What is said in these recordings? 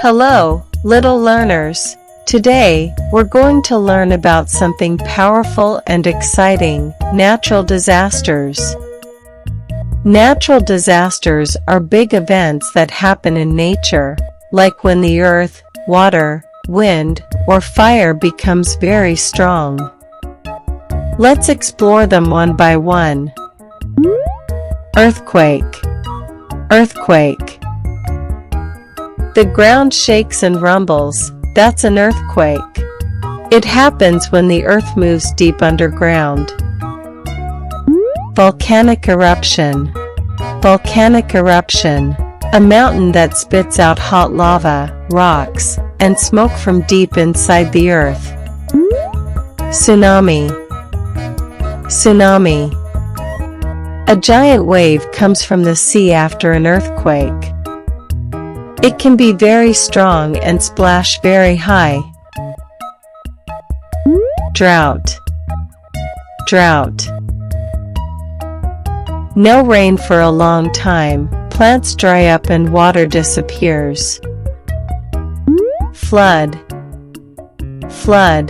Hello, little learners. Today, we're going to learn about something powerful and exciting: natural disasters. Natural disasters are big events that happen in nature, like when the earth, water, wind, or fire becomes very strong. Let's explore them one by one. Earthquake. Earthquake. The ground shakes and rumbles. That's an earthquake. It happens when the earth moves deep underground. Volcanic eruption. Volcanic eruption. A mountain that spits out hot lava, rocks, and smoke from deep inside the earth. Tsunami. Tsunami. A giant wave comes from the sea after an earthquake. It can be very strong and splash very high. Drought. Drought. No rain for a long time, plants dry up and water disappears. Flood. Flood.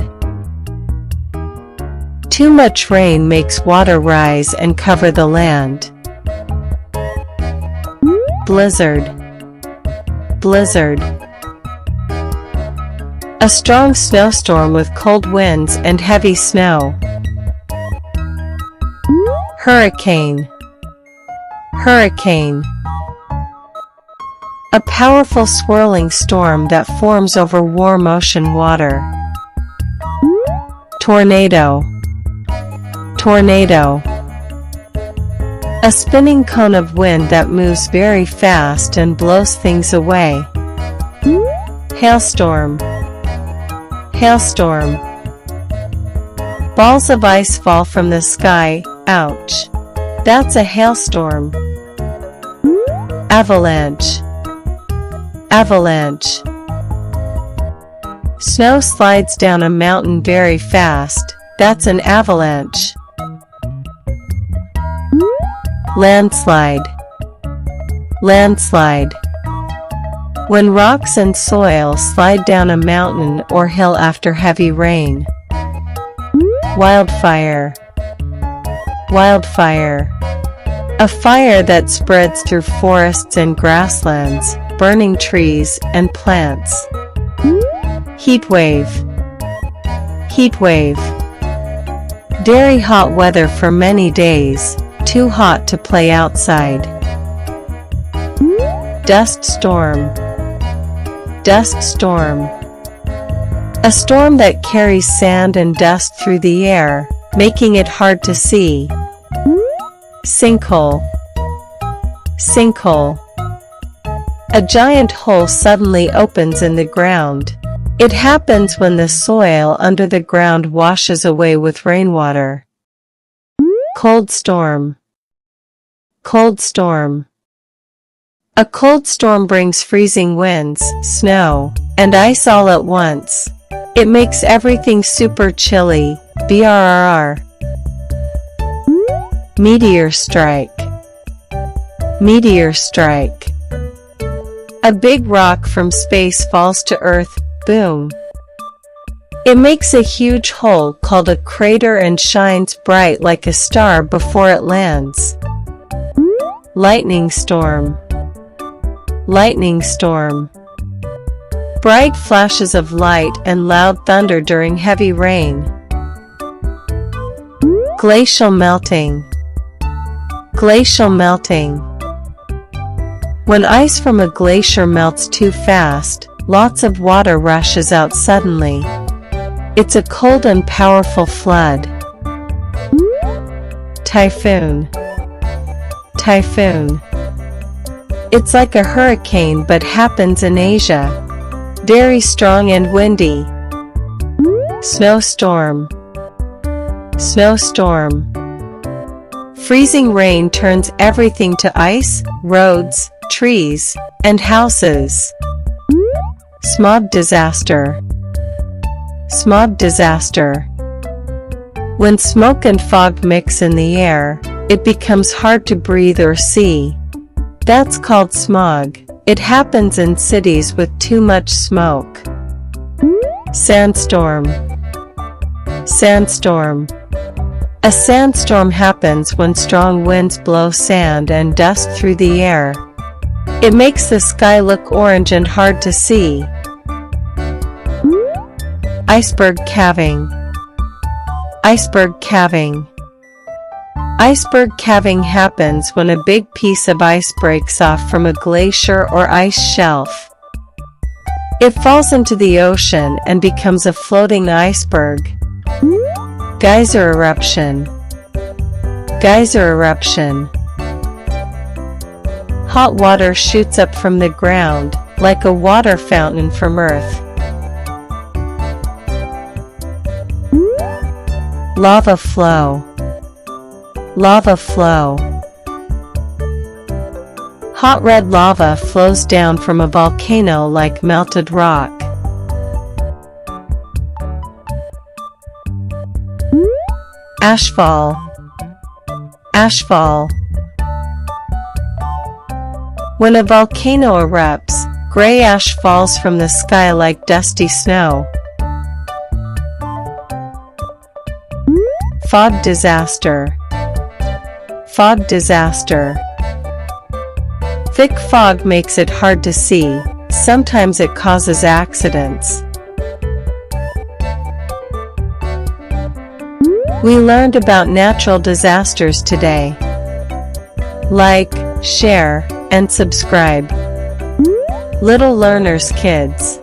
Too much rain makes water rise and cover the land. Blizzard. Blizzard. A strong snowstorm with cold winds and heavy snow. Hurricane. Hurricane. A powerful swirling storm that forms over warm ocean water. Tornado. Tornado. A spinning cone of wind that moves very fast and blows things away. Hailstorm. Hailstorm. Balls of ice fall from the sky. Ouch. That's a hailstorm. Avalanche. Avalanche. Snow slides down a mountain very fast. That's an avalanche. Landslide. Landslide. When rocks and soil slide down a mountain or hill after heavy rain. Wildfire. Wildfire. A fire that spreads through forests and grasslands, burning trees and plants. Heatwave. Heatwave. Very hot weather for many days. Too hot to play outside. Dust storm. Dust storm. A storm that carries sand and dust through the air, making it hard to see. Sinkhole. Sinkhole. A giant hole suddenly opens in the ground. It happens when the soil under the ground washes away with rainwater. Cold storm. Cold storm. A cold storm brings freezing winds, snow, and ice all at once. It makes everything super chilly. BRRR. Meteor strike. Meteor strike. A big rock from space falls to Earth. Boom. It makes a huge hole called a crater and shines bright like a star before it lands. Lightning storm. Lightning storm. Bright flashes of light and loud thunder during heavy rain. Glacial melting. Glacial melting. When ice from a glacier melts too fast, lots of water rushes out suddenly. It's a cold and powerful flood. Typhoon. Typhoon. It's like a hurricane but happens in Asia. Very strong and windy. Snowstorm. Snowstorm. Freezing rain turns everything to ice, roads, trees, and houses. Smog disaster. Smog disaster. When smoke and fog mix in the air, it becomes hard to breathe or see. That's called smog. It happens in cities with too much smoke. Sandstorm. Sandstorm. A sandstorm happens when strong winds blow sand and dust through the air. It makes the sky look orange and hard to see. Iceberg calving. Iceberg calving. Iceberg calving happens when a big piece of ice breaks off from a glacier or ice shelf. It falls into the ocean and becomes a floating iceberg. Geyser eruption. Geyser eruption. Hot water shoots up from the ground, like a water fountain from Earth. Lava flow. Lava flow. Hot red lava flows down from a volcano like melted rock. Ashfall. Ashfall. When a volcano erupts, gray ash falls from the sky like dusty snow. Fog disaster. Fog disaster. Thick fog makes it hard to see. Sometimes it causes accidents. We learned about natural disasters today. Like, share, and subscribe. Little Learners Kids.